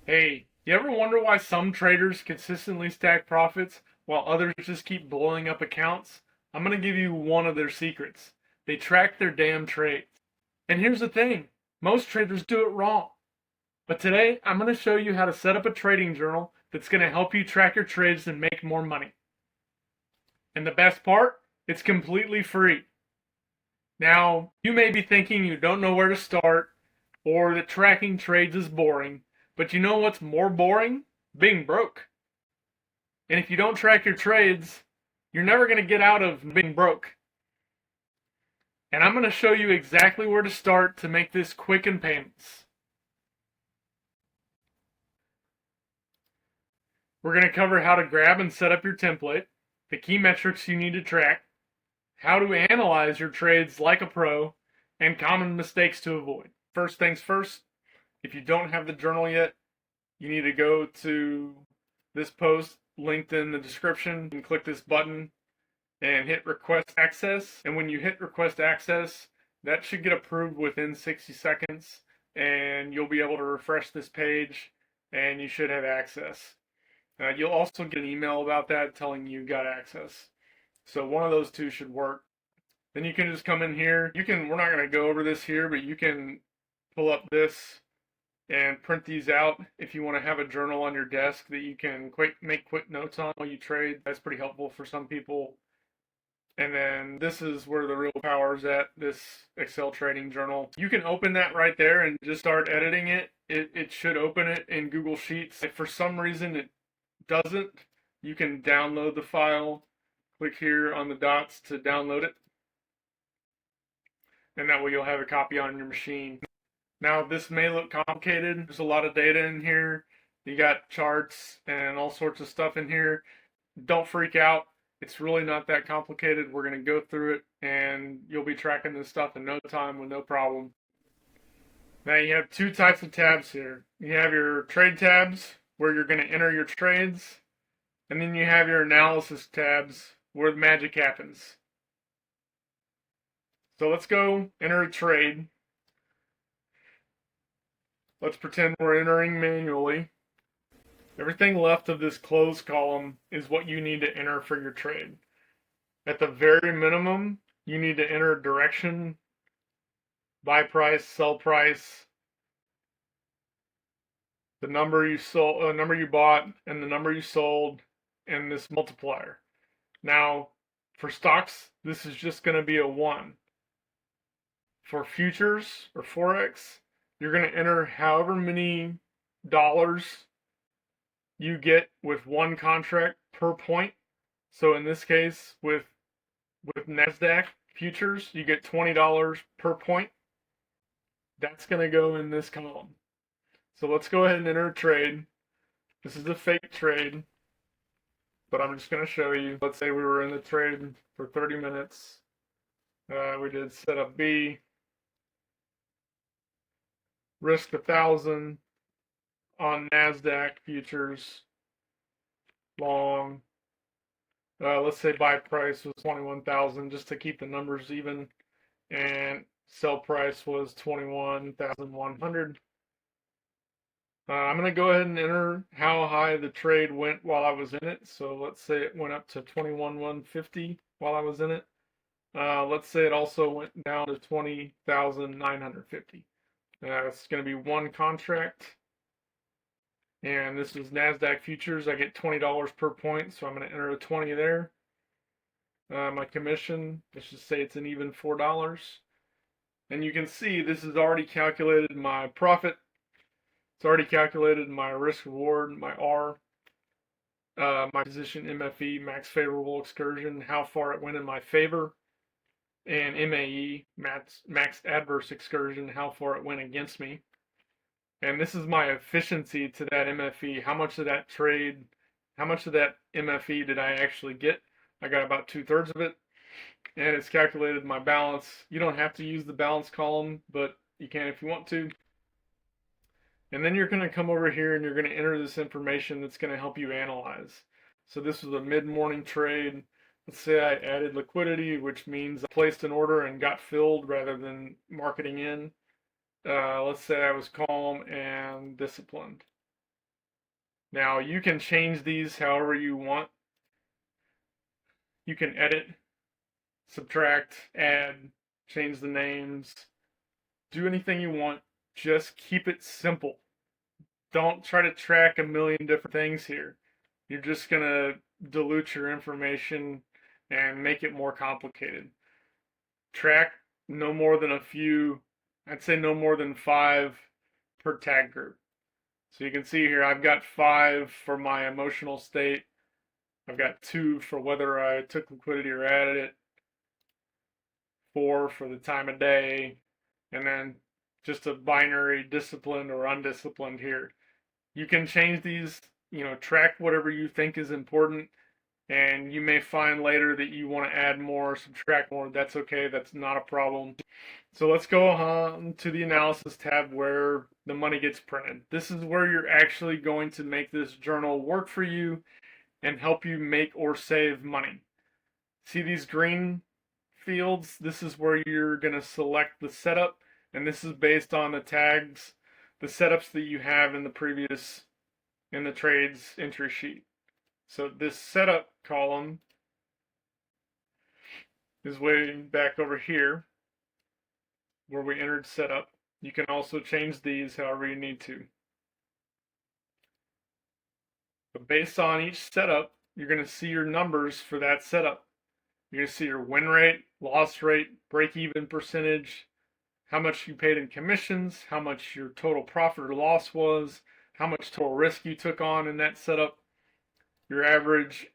Hey, you ever wonder why some traders consistently stack profits while others just keep blowing up accounts? I'm going to give you one of their secrets. They track their damn trades. And here's the thing, most traders do it wrong. But today, I'm going to show you how to set up a trading journal that's going to help you track your trades and make more money. And the best part, it's completely free. Now, you may be thinking you don't know where to start or that tracking trades is boring, but you know what's more boring? Being broke. And if you don't track your trades, you're never going to get out of being broke. And I'm going to show you exactly where to start to make this quick and painless. We're going to cover how to grab and set up your template, the key metrics you need to track, how to analyze your trades like a pro, and common mistakes to avoid. First things first, if you don't have the journal yet, you need to go to this post linked in the description and click this button and hit request access. And when you hit request access, that should get approved within 60 seconds and you'll be able to refresh this page and you should have access. You'll also get an email about that telling you got access. So one of those two should work. Then you can just come in here. We're not going to go over this here, but you can pull up this and print these out if you want to have a journal on your desk that you can make quick notes on while you trade. That's pretty helpful for some people. And then this is where the real power is at, this Excel trading journal. You can open that right there and just start editing it. It should open it in Google Sheets. If for some reason it doesn't, you can download the file. Click here on the dots to download it. And that way you'll have a copy on your machine. Now this may look complicated. There's a lot of data in here. You got charts and all sorts of stuff in here. Don't freak out. It's really not that complicated. We're going to go through it and you'll be tracking this stuff in no time with no problem. Now you have two types of tabs here. You have your trade tabs where you're going to enter your trades. And then you have your analysis tabs where the magic happens. So let's go enter a trade. Let's pretend we're entering manually. Everything left of this closed column is what you need to enter for your trade. At the very minimum, you need to enter direction, buy price, sell price, the number you sold, number you bought, and the number you sold, and this multiplier. Now, for stocks, this is just going to be a 1. For futures or Forex, you're going to enter however many dollars you get with one contract per point. So in this case, with NASDAQ futures, you get $20 per point. That's going to go in this column. So let's go ahead and enter a trade. This is a fake trade, but I'm just going to show you. Let's say we were in the trade for 30 minutes. We did setup B. Risk 1,000 on NASDAQ futures long. Let's say buy price was 21,000 just to keep the numbers even, and sell price was 21,100. I'm going to go ahead and enter how high the trade went while I was in it. So let's say it went up to 21,150 while I was in it. Let's say it also went down to 20,950. It's going to be one contract, and this is NASDAQ futures. I get $20 per point, so I'm going to enter a 20 there. My commission, let's just say it's an even $4. And you can see this has already calculated my profit. It's already calculated my risk reward, my R, my position MFE, max favorable excursion, how far it went in my favor, and MAE, max adverse excursion, how far it went against me. And this is my efficiency to that MFE. How much of that trade, how much of that MFE did I actually get? I got about 2/3 of it. And it's calculated my balance. You don't have to use the balance column, but you can if you want to. And then you're going to come over here and you're going to enter this information that's going to help you analyze. So this was a mid-morning trade. Let's say I added liquidity, which means I placed an order and got filled rather than marketing in. Let's say I was calm and disciplined. Now you can change these however you want. You can edit, subtract, add, change the names, do anything you want. Just keep it simple. Don't try to track a million different things here. You're just going to dilute your information and make it more complicated. Track no more than a few, I'd say no more than 5 per tag group. So you can see here I've got 5 for my emotional state. I've got 2 for whether I took liquidity or added it, 4 for the time of day, and then just a binary disciplined or undisciplined here. You can change these, track whatever you think is important, and you may find later that you want to add more, subtract more. That's okay, that's not a problem. So let's go on to the analysis tab where the money gets printed. This is where you're actually going to make this journal work for you and help you make or save money. See these green fields? This is where you're going to select the setup, and this is based on the tags, the setups that you have in the trades entry sheet. So this setup column is way back over here where we entered setup. You can also change these however you need to. But based on each setup, you're going to see your numbers for that setup. You're going to see your win rate, loss rate, break-even percentage, how much you paid in commissions, how much your total profit or loss was, how much total risk you took on in that setup, your average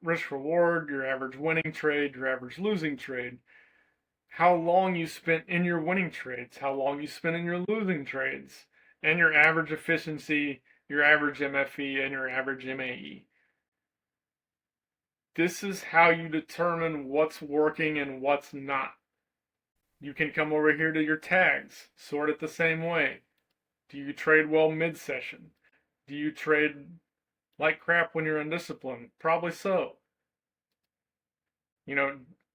risk reward, your average winning trade, your average losing trade, how long you spent in your winning trades, how long you spent in your losing trades, and your average efficiency, your average MFE, and your average MAE. This is how you determine what's working and what's not. You can come over here to your tags, sort it the same way. Do you trade well mid-session? Do you trade like crap when you're undisciplined? Probably so.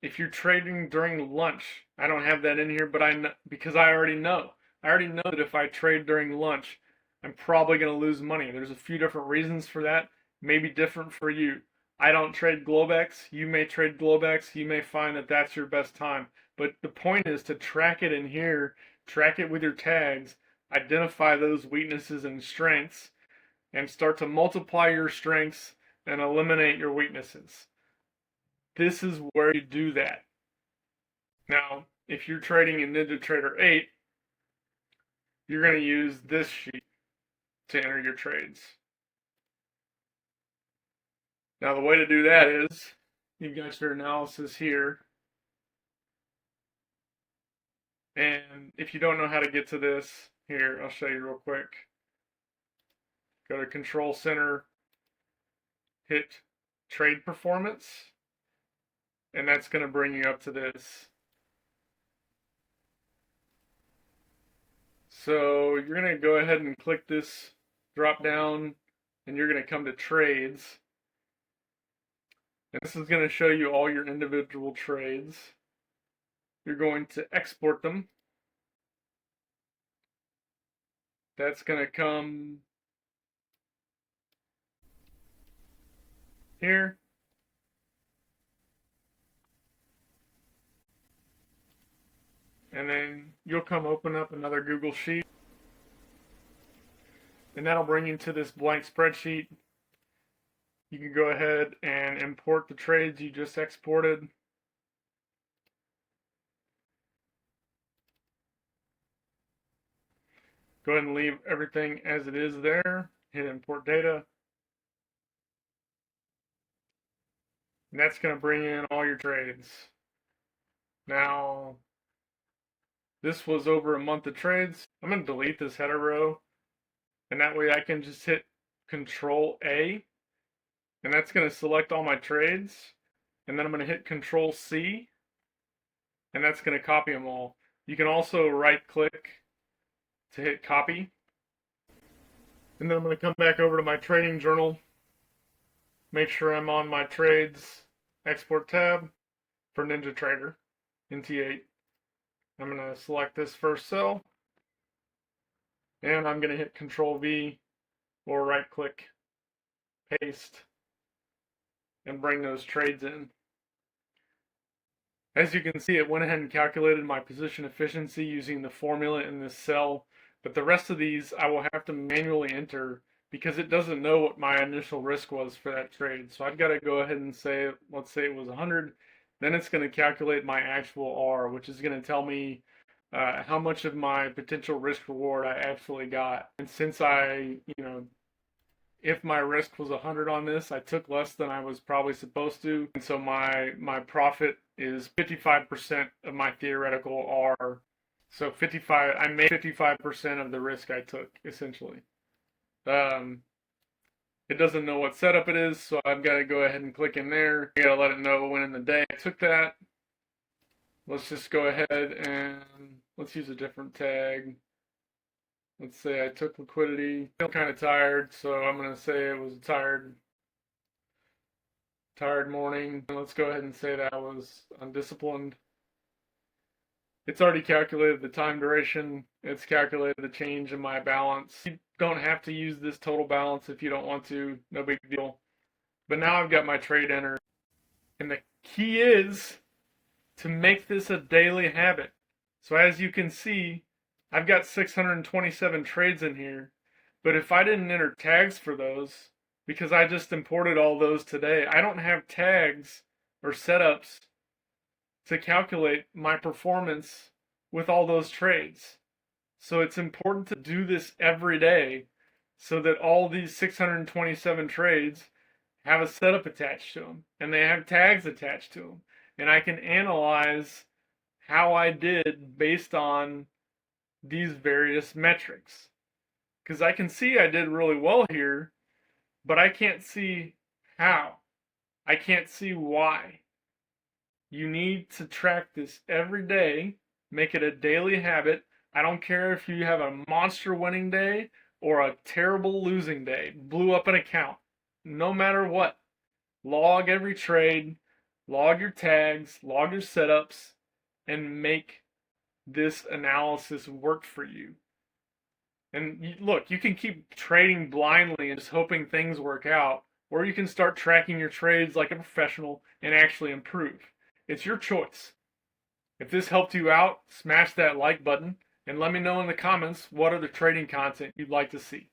If you're trading during lunch, I don't have that in here, but because I already know. I already know that if I trade during lunch, I'm probably going to lose money. There's a few different reasons for that. Maybe different for you. I don't trade Globex. You may trade Globex. You may find that that's your best time. But the point is to track it in here, track it with your tags, identify those weaknesses and strengths, and start to multiply your strengths and eliminate your weaknesses. This is where you do that. Now, if you're trading in NinjaTrader 8, you're going to use this sheet to enter your trades. Now, the way to do that is you've got your analysis here. And if you don't know how to get to this, here, I'll show you real quick. Go to Control Center, hit Trade Performance, and that's going to bring you up to this. So you're going to go ahead and click this drop down, and you're going to come to Trades. And this is going to show you all your individual trades. You're going to export them. That's going to come here. And then you'll come open up another Google Sheet. And that'll bring you to this blank spreadsheet. You can go ahead and import the trades you just exported. Go ahead and leave everything as it is there. Hit import data. And that's going to bring in all your trades. Now, this was over a month of trades. I'm going to delete this header row. And that way I can just hit Control A. And that's going to select all my trades. And then I'm going to hit Control C. And that's going to copy them all. You can also right click to hit copy. And then I'm going to come back over to my trading journal. Make sure I'm on my trades export tab for NinjaTrader in T8. I'm going to select this first cell. And I'm going to hit Control V or right click paste, and bring those trades in. As you can see, it went ahead and calculated my position efficiency using the formula in this cell, but the rest of these I will have to manually enter because it doesn't know what my initial risk was for that trade. So I've got to go ahead and say, let's say it was 100, then it's going to calculate my actual R, which is going to tell me how much of my potential risk reward I actually got. And since if my risk was 100 on this, I took less than I was probably supposed to, and so my profit is 55% of my theoretical R. So 55, I made 55% of the risk I took, essentially. It doesn't know what setup it is, so I've got to go ahead and click in there. I got to let it know when in the day I took that. Let's just go ahead and let's use a different tag. Let's say I took liquidity. I'm kind of tired, so I'm going to say it was a tired morning. And let's go ahead and say that I was undisciplined. It's already calculated the time duration. It's calculated the change in my balance. You don't have to use this total balance if you don't want to. No big deal. But now I've got my trade entered. And the key is to make this a daily habit. So as you can see, I've got 627 trades in here. But if I didn't enter tags for those, because I just imported all those today, I don't have tags or setups to calculate my performance with all those trades. So it's important to do this every day so that all these 627 trades have a setup attached to them and they have tags attached to them. And I can analyze how I did based on these various metrics. Because I can see I did really well here, but I can't see how. I can't see why. You need to track this every day, make it a daily habit. I don't care if you have a monster winning day or a terrible losing day, blew up an account. No matter what, log every trade, log your tags, log your setups, and make this analysis work for you. And look, you can keep trading blindly and just hoping things work out, or you can start tracking your trades like a professional and actually improve. It's your choice. If this helped you out, smash that like button and let me know in the comments what other trading content you'd like to see.